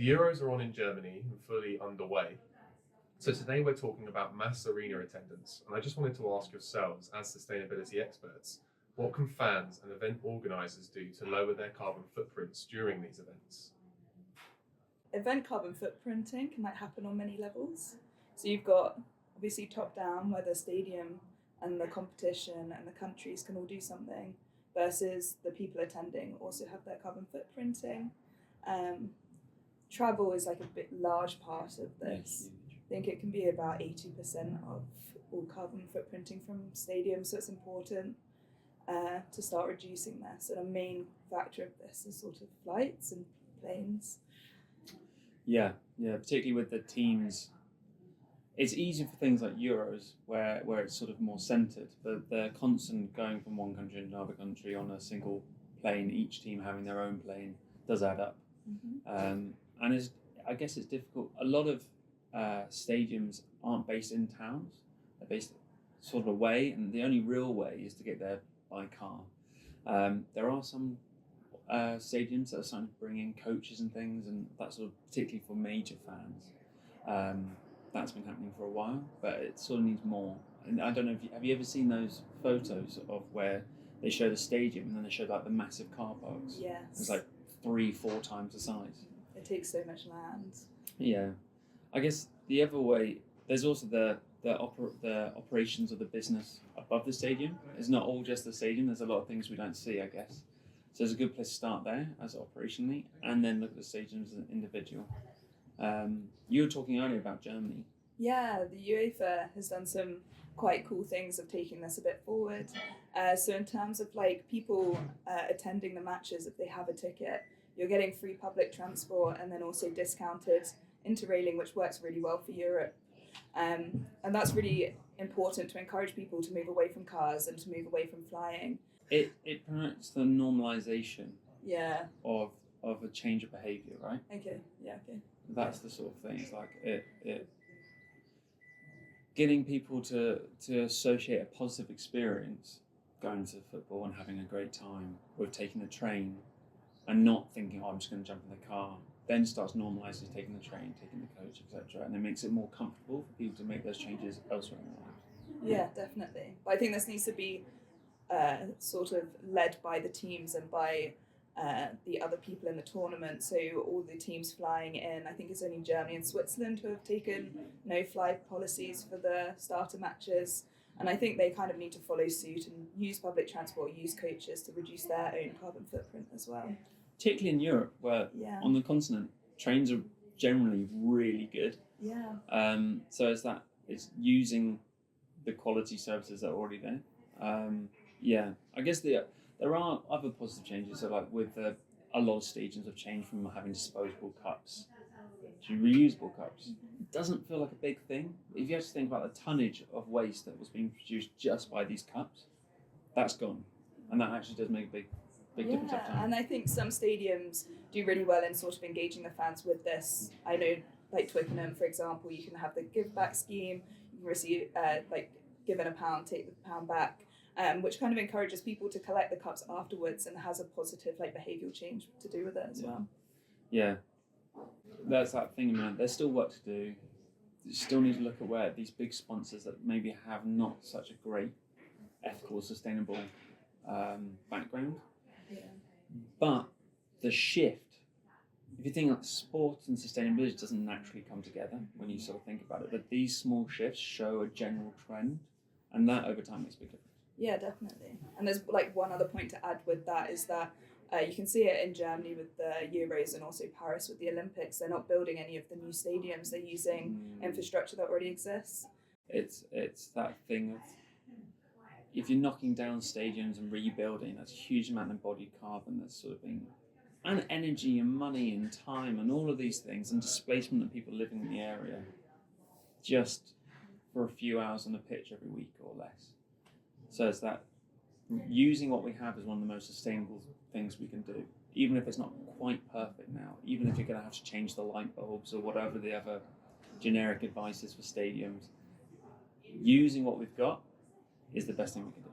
The Euros are on in Germany and fully underway. So today we're talking about mass arena attendance, and I just wanted to ask yourselves, as sustainability experts, what can fans and event organisers do to lower their carbon footprints during these events? Event carbon footprinting can happen on many levels. So you've got obviously top down, where the stadium and the competition and the countries can all do something, versus the people attending also have their carbon footprinting. Travel is a bit large part of this. I think it can be about 80% of all carbon footprinting from stadiums, so it's important to start reducing this. And a main factor of this is sort of flights and planes. Yeah, particularly with the teams. It's easy for things like Euros, where it's sort of more centred, but the constant going from one country to another country on a single plane, each team having their own plane, does add up. Mm-hmm. And I guess it's difficult. A lot of stadiums aren't based in towns; they're based sort of away, and the only real way is to get there by car. There are some stadiums that are starting to bring in coaches and things, and that's sort of particularly for major fans. That's been happening for a while, but it sort of needs more. And I don't know if have you ever seen those photos of where they show the stadium and then they show the massive car parks? Yes. It's 3-4 times the size. It takes so much land. Yeah, I guess the other way, there's also the operations of the business above the stadium. It's not all just the stadium. There's a lot of things we don't see, I guess. So it's a good place to start there as operationally, and then look at the stadium as an individual. You were talking earlier about Germany. Yeah, the UEFA has done some quite cool things of taking this a bit forward. So in terms of people attending the matches, if they have a ticket, you're getting free public transport and then also discounted interrailing, which works really well for Europe. And that's really important to encourage people to move away from cars and to move away from flying. It promotes the normalization of a change of behaviour, right? Okay. That's the sort of thing. It's it getting people to associate a positive experience going to football and having a great time with taking the train and not thinking, I'm just going to jump in the car. Then starts normalising taking the train, taking the coach, etc. And it makes it more comfortable for people to make those changes elsewhere in their lives. Yeah, definitely. But I think this needs to be sort of led by the teams and by the other people in the tournament. So all the teams flying in, I think it's only Germany and Switzerland who have taken no-fly policies for the starter matches. And I think they kind of need to follow suit and use public transport, use coaches to reduce their own carbon footprint as well. Particularly in Europe, where on the continent, trains are generally really good. Yeah. So it's using the quality services that are already there. I guess there are other positive changes. So with a lot of stadiums have changed from having disposable cups to reusable cups. It doesn't feel like a big thing. If you have to think about the tonnage of waste that was being produced just by these cups, that's gone, and that actually does make a big difference over time. And I think some stadiums do really well in sort of engaging the fans with this. I know, Twickenham, for example, you can have the give back scheme. You can receive given £1, take the £1 back. Which kind of encourages people to collect the cups afterwards and has a positive behavioural change to do with it as well. Yeah, that's that thing, man. There's still work to do. You still need to look at where these big sponsors that maybe have not such a great ethical, sustainable background. Yeah. But the shift, if you think sport and sustainability doesn't naturally come together when you sort of think about it, but these small shifts show a general trend, and that over time makes a big difference. Yeah, definitely. And there's one other point to add with that is that you can see it in Germany with the Euros and also Paris with the Olympics. They're not building any of the new stadiums. They're using infrastructure that already exists. It's that thing of, if you're knocking down stadiums and rebuilding, that's a huge amount of embodied carbon that's sort of being, and energy and money and time and all of these things, and displacement of people living in the area just for a few hours on the pitch every week or less. So it's that using what we have is one of the most sustainable things we can do, even if it's not quite perfect now, even if you're going to have to change the light bulbs or whatever the other generic advice is for stadiums. Using what we've got is the best thing we can do.